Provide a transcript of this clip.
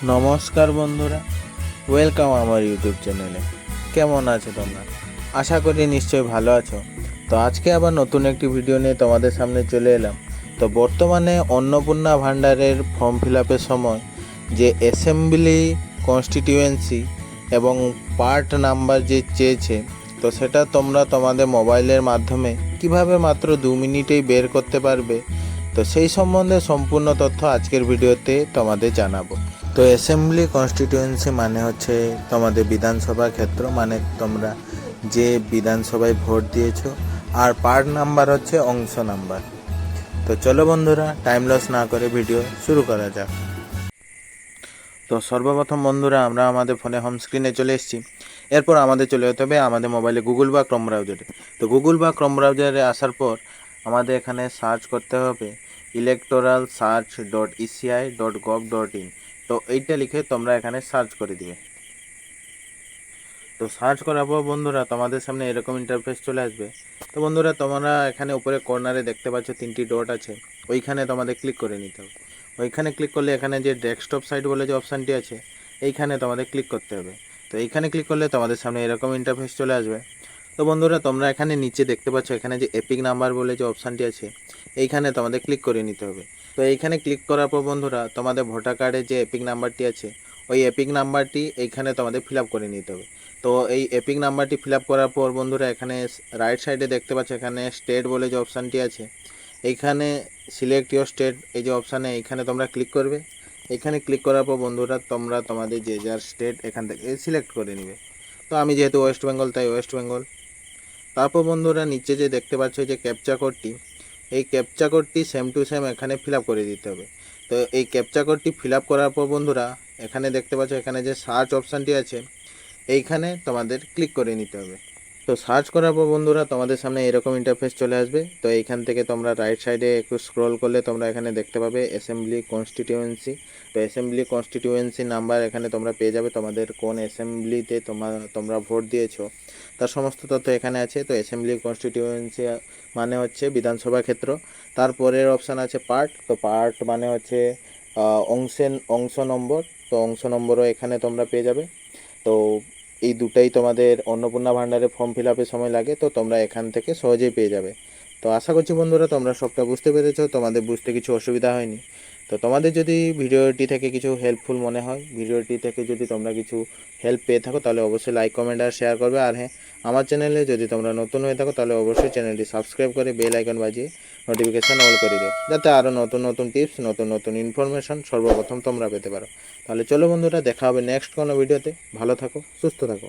নমস্কার বন্ধুরা, ওয়েলকাম আমার ইউটিউব চ্যানেলে। কেমন আছো তোমরা? আশা করি নিশ্চয়ই ভালো আছো। তো আজকে আবার নতুন একটি ভিডিও নিয়ে তোমাদের সামনে চলে এলাম। তো বর্তমানে অন্নপূর্ণা ভাণ্ডারের ফর্ম ফিল আপের সময় যে অ্যাসেম্বলি কনস্টিটিউয়েন্সি এবং পার্ট নাম্বার যে চেয়েছে, তো সেটা তোমরা তোমাদের মোবাইলের মাধ্যমে কিভাবে মাত্র 2 মিনিটেই বের করতে পারবে, তো সেই সম্বন্ধে সম্পূর্ণ তথ্য আজকের ভিডিওতে তোমাদের জানাবো। তো অ্যাসেম্বলি কনস্টিটিউয়েন্সি মানে হচ্ছে তোমাদের বিধানসভা ক্ষেত্র, মানে তোমরা যে বিধানসভায় ভোট দিয়েছো। আর পার্ট নাম্বার হচ্ছে অংশ নাম্বার। তো চলো বন্ধুরা, টাইম লস না করে ভিডিও শুরু করা যাক। তো সর্বপ্রথম বন্ধুরা, আমরা আমাদের ফোনে হোম স্ক্রিনে চলে এসেছি। এরপর আমাদের চলে যেতে হবে আমাদের মোবাইলে গুগল বা ক্রোম ব্রাউজারে। তো গুগল বা ক্রোম ব্রাউজারে আসার পর আমাদের এখানে সার্চ করতে হবে electoralsearch.eci.gov.in। তো এইটা লিখে তোমরা এখানে সার্চ করে দিবে। তো সার্চ করার পর বন্ধুরা তোমাদের সামনে এরকম ইন্টারফেস চলে আসবে। তো বন্ধুরা, তোমরা এখানে উপরে কর্নারে দেখতে পাচ্ছ 3টি ডট আছে, ওইখানে তোমাদের ক্লিক করে নিতে হবে। ওইখানে ক্লিক করলে এখানে যে ডেস্কটপ সাইট বলে যে অপশানটি আছে, এইখানে তোমাদের ক্লিক করতে হবে। তো এইখানে ক্লিক করলে তোমাদের সামনে এরকম ইন্টারফেস চলে আসবে। তো বন্ধুরা, তোমরা এখানে নিচে দেখতে পাচ্ছ এখানে যে এপিক নাম্বার বলে যে অপশানটি আছে, এইখানে তোমাদের ক্লিক করে নিতে হবে। তো এইখানে ক্লিক করার পর বন্ধুরা, তোমাদের ভোটার কার্ডে যে এপিক নাম্বারটি আছে, ওই এপিক নাম্বারটি এইখানে তোমাদের ফিল আপ করে নিতে হবে। তো এই এপিক নাম্বারটি ফিল আপ করার পর বন্ধুরা, এখানে রাইট সাইডে দেখতে পাচ্ছ এখানে স্টেট বলে যে অপশানটি আছে, এইখানে সিলেক্ট ইউর স্টেট এই যে অপশানে, এইখানে তোমরা ক্লিক করবে। এখানে ক্লিক করার পর বন্ধুরা, তোমরা তোমাদের যে যার স্টেট এখান থেকে সিলেক্ট করে নেবে। তো আমি যেহেতু ওয়েস্ট বেঙ্গল, তাই ওয়েস্ট বেঙ্গল। তারপর বন্ধুরা, নিচে যে দেখতে পাচ্ছ যে ক্যাপচা কোডটি, এই ক্যাপচা কোডটি সেম টু সেম এখানে ফিল আপ করে দিতে হবে। তো এই ক্যাপচা কোডটি ফিল আপ করার পর বন্ধুরা, এখানে দেখতে পাচ্ছ এখানে যে সার্চ অপশানটি আছে, এইখানে তোমাদের ক্লিক করে নিতে হবে। তো সার্চ করার পর বন্ধুরা, তোমাদের সামনে এরকম ইন্টারফেস চলে আসবে। তো এইখান থেকে তোমরা রাইট সাইডে একটু স্ক্রল করলে তোমরা এখানে দেখতে পাবে অ্যাসেম্বলি কনস্টিটিউয়েন্সি। তো অ্যাসেম্বলি কনস্টিটিউয়েন্সি নাম্বার এখানে তোমরা পেয়ে যাবে, তোমাদের কোন অ্যাসেম্বলিতে তোমরা ভোট দিয়েছো তার সমস্ত তথ্য এখানে আছে। তো অ্যাসেম্বলি কনস্টিটিউয়েন্সি মানে হচ্ছে বিধানসভা ক্ষেত্র। তারপরের অপশান আছে পার্ট। তো পার্ট মানে হচ্ছে অংশ নম্বর। তো অংশ নম্বরও এখানে তোমরা পেয়ে যাবে। তো এই দুটাই তোমাদের অন্নপূর্ণা ভাণ্ডারে ফর্ম ফিল আপের সময় লাগে, তো তোমরা এখান থেকে সহজেই পেয়ে যাবে। তো আশা করছি বন্ধুরা তোমরা সবটা বুঝতে পেরেছো, তোমাদের বুঝতে কিছু অসুবিধা হয়নি। তো তোমাদের যদি ভিডিওটি থেকে কিছু হেল্পফুল মনে হয়, ভিডিওটি থেকে যদি তোমরা কিছু হেল্প পেয়ে থাকো, তাহলে অবশ্যই লাইক কমেন্ট আর শেয়ার করবে। আর হ্যাঁ, আমার চ্যানেলে যদি তোমরা নতুন হয়ে থাকো, তাহলে অবশ্যই চ্যানেলটি সাবস্ক্রাইব করে বেল আইকন বাজিয়ে নোটিফিকেশান অল করে দিও, যাতে আরও নতুন নতুন টিপস, নতুন নতুন ইনফরমেশন সর্বপ্রথম তোমরা পেতে পারো। তাহলে চলো বন্ধুরা, দেখা হবে নেক্সট কোনো ভিডিওতে। ভালো থাকো, সুস্থ থাকো।